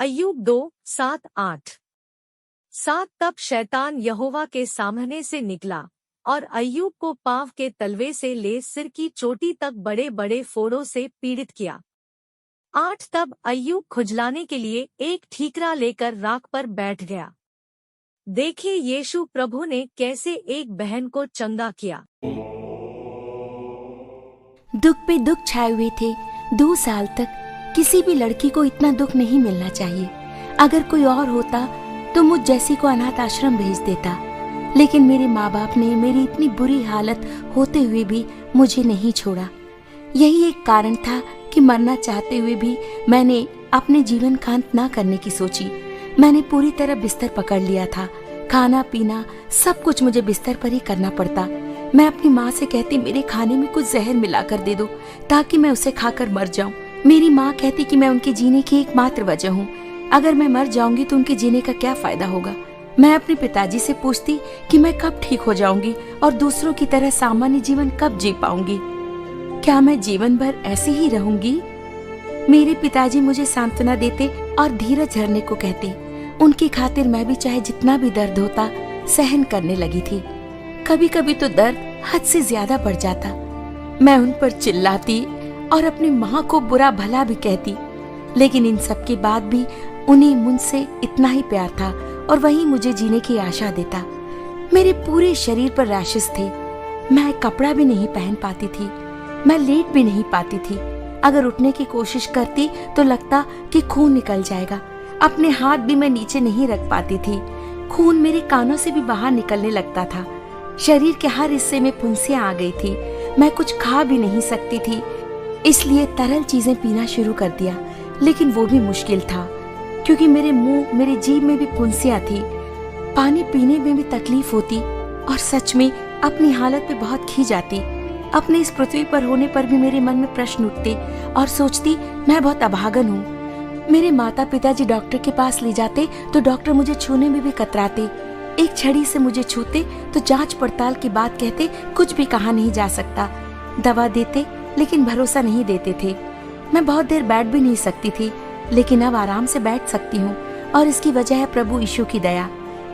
अय्यूब 2:7-8। 7 तब शैतान यहोवा के सामने से निकला और अय्यूब को पाँव के तलवे से ले सिर की चोटी तक बड़े बड़े फोड़ों से पीड़ित किया। 8 तब अय्यूब खुजलाने के लिए एक ठीकरा लेकर राख पर बैठ गया। देखिए यीशु प्रभु ने कैसे एक बहन को चंगा किया। दुख पे दुख छाए हुए थे। 2 साल तक किसी भी लड़की को इतना दुख नहीं मिलना चाहिए। अगर कोई और होता तो मुझ जैसी को अनाथ आश्रम भेज देता, लेकिन मेरे माँ बाप ने मेरी इतनी बुरी हालत होते हुए भी मुझे नहीं छोड़ा। यही एक कारण था कि मरना चाहते हुए भी मैंने अपने जीवन का अंत ना करने की सोची। मैंने पूरी तरह बिस्तर पकड़ लिया था। खाना पीना सब कुछ मुझे बिस्तर पर ही करना पड़ता। मैं अपनी माँ से कहती मेरे खाने में कुछ जहर मिला कर दे दो ताकि मैं उसे खाकर मर जाऊं। मेरी माँ कहती कि मैं उनके जीने की एकमात्र वजह हूँ। अगर मैं मर जाऊंगी तो उनके जीने का क्या फायदा होगा। मैं अपने पिताजी से पूछती कि मैं कब ठीक हो जाऊंगी और दूसरों की तरह सामान्य जीवन कब जी पाऊंगी। क्या मैं जीवन भर ऐसे ही रहूंगी? मेरे पिताजी मुझे सांत्वना देते और धीरज धरने को कहते। उनकी खातिर मैं भी चाहे जितना भी दर्द होता सहन करने लगी थी। कभी कभी तो दर्द हद से ज्यादा बढ़ जाता। मैं उन पर चिल्लाती और अपनी माँ को बुरा भला भी कहती, लेकिन इन सब के बाद भी उन्हें मुझसे इतना ही प्यार था और वही मुझे जीने की आशा देता। मेरे पूरे शरीर पर रैशेस थे। मैं कपड़ा भी नहीं पहन पाती थी। मैं लेट भी नहीं पाती थी। अगर उठने की कोशिश करती तो लगता कि खून निकल जाएगा। अपने हाथ भी मैं नीचे नहीं रख पाती थी। खून मेरे कानों से भी बाहर निकलने लगता था। शरीर के हर हिस्से में फुंसियां आ गई थी। मैं कुछ खा भी नहीं सकती थी, इसलिए तरल चीजें पीना शुरू कर दिया, लेकिन वो भी मुश्किल था क्योंकि मेरे मुंह मेरे जीभ में भी फुंसियां थी। पानी पीने में भी तकलीफ होती और सच में अपनी हालत पे बहुत खी जाती। अपने इस पृथ्वी पर होने पर भी मेरे मन में प्रश्न उठते और सोचती मैं बहुत अभागन हूँ। मेरे माता पिताजी डॉक्टर के पास ले जाते तो डॉक्टर मुझे छूने में भी कतराते। एक छड़ी से मुझे छूते तो जांच पड़ताल की बात कहते, कुछ भी कहा नहीं जा सकता। दवा देते लेकिन भरोसा नहीं देते थे। मैं बहुत देर बैठ भी नहीं सकती थी, लेकिन अब आराम से बैठ सकती हूँ और इसकी वजह है प्रभु यीशु की दया।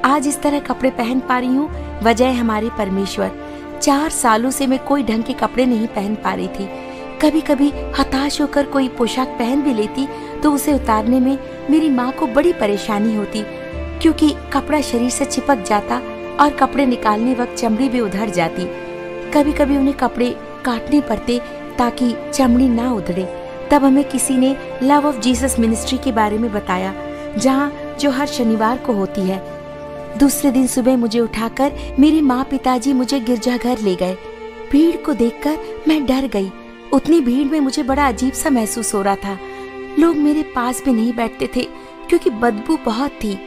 आज इस तरह कपड़े पहन पा रही हूँ, वजह है हमारे परमेश्वर। 4 सालों से मैं कोई ढंग के कपड़े नहीं पहन पा रही थी। कभी कभी हताश होकर कोई पोशाक पहन भी लेती तो उसे उतारने में मेरी माँ को बड़ी परेशानी होती, क्योंकि कपड़ा शरीर से चिपक जाता और कपड़े निकालने वक्त चमड़ी भी उधड़ जाती। कभी कभी उन्हें कपड़े काटने पड़ते ताकि चमड़ी ना उधड़े। तब हमें किसी ने लव ऑफ जीसस मिनिस्ट्री के बारे में बताया, जो हर शनिवार को होती है। दूसरे दिन सुबह मुझे उठाकर मेरे माँ पिताजी मुझे गिरजाघर ले गए। भीड़ को देखकर मैं डर गई। उतनी भीड़ में मुझे बड़ा अजीब सा महसूस हो रहा था। लोग मेरे पास भी नहीं बैठते थे क्योंकि बदबू बहुत थी।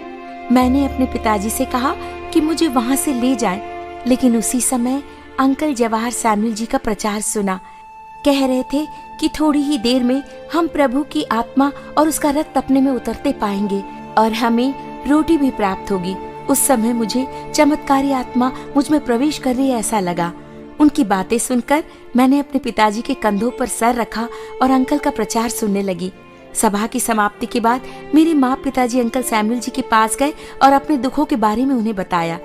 मैंने अपने पिताजी से कहा कि मुझे वहां से ले जाएं, लेकिन उसी समय अंकल जवाहर सैमुअल जी का प्रचार सुना। कह रहे थे कि थोड़ी ही देर में हम प्रभु की आत्मा और उसका रक्त अपने में उतरते पाएंगे और हमें रोटी भी प्राप्त होगी। उस समय मुझे चमत्कारी आत्मा मुझ में प्रवेश कर रही है ऐसा लगा। उनकी बातें सुनकर मैंने अपने पिताजी के कंधों पर सर रखा और अंकल का प्रचार सुनने लगी। सभा की समाप्ति के बाद मेरे माँ पिताजी अंकल सैमुअल जी के पास गए और अपने दुखों के बारे में उन्हें बताया।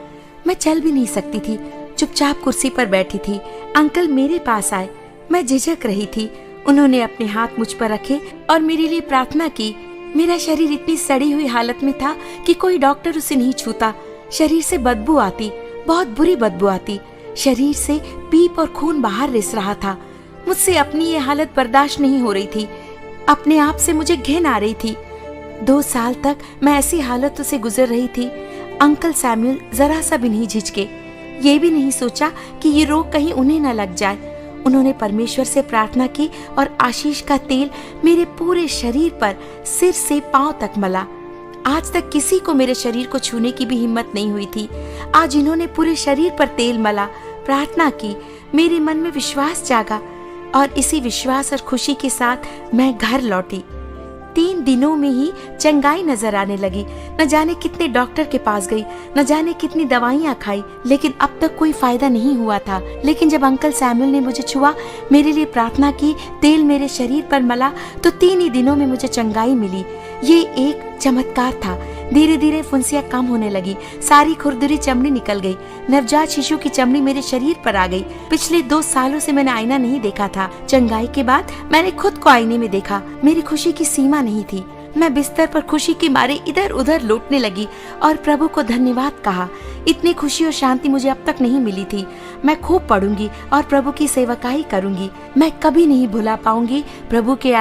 मैं चल भी नहीं सकती थी, चुपचाप कुर्सी पर बैठी थी। अंकल मेरे पास आए। मैं झिझक रही थी। उन्होंने अपने हाथ मुझ पर रखे और मेरे लिए प्रार्थना की। मेरा शरीर इतनी सड़ी हुई हालत में था कि कोई डॉक्टर उसे नहीं छूता। शरीर से बदबू आती, बहुत बुरी बदबू आती। शरीर से पीप और खून बाहर रिस रहा था। मुझसे अपनी ये हालत बर्दाश्त नहीं हो रही थी। अपने आप से मुझे घिन आ रही थी। 2 साल तक मैं ऐसी हालतों से गुजर रही थी। अंकल सैमुअल जरा सा भी नहीं झिझके। ये भी नहीं सोचा कि ये रोग कहीं उन्हें न लग जाए। उन्होंने परमेश्वर से प्रार्थना की और आशीष का तेल मेरे पूरे शरीर पर सिर से पांव तक मला। आज तक किसी को मेरे शरीर को छूने की भी हिम्मत नहीं हुई थी। आज इन्होंने पूरे शरीर पर तेल मला, प्रार्थना की। मेरे मन में विश्वास जागा और इसी विश्वास और खुशी के साथ मैं घर लौटी। 3 दिनों में ही चंगाई नजर आने लगी। न जाने कितने डॉक्टर के पास गई, न जाने कितनी दवाइयाँ खाई, लेकिन अब तक कोई फायदा नहीं हुआ था। लेकिन जब अंकल सैमुअल ने मुझे छुआ, मेरे लिए प्रार्थना की, तेल मेरे शरीर पर मला, तो 3 ही दिनों में मुझे चंगाई मिली। ये एक चमत्कार था। धीरे धीरे फुंसियाँ कम होने लगी, सारी खुरदुरी चमड़ी निकल गई, नवजात शिशु की चमड़ी मेरे शरीर पर आ गई। पिछले 2 सालों से मैंने आईना नहीं देखा था। चंगाई के बाद मैंने खुद को आईने में देखा। मेरी खुशी की सीमा नहीं थी। मैं बिस्तर पर खुशी के मारे इधर उधर लौटने लगी और प्रभु को धन्यवाद कहा। इतनी खुशी और शांति मुझे अब तक नहीं मिली थी। मैं खूब पढ़ूंगी और प्रभु की सेवकाई करूंगी। मैं कभी नहीं भुला पाऊंगी प्रभु के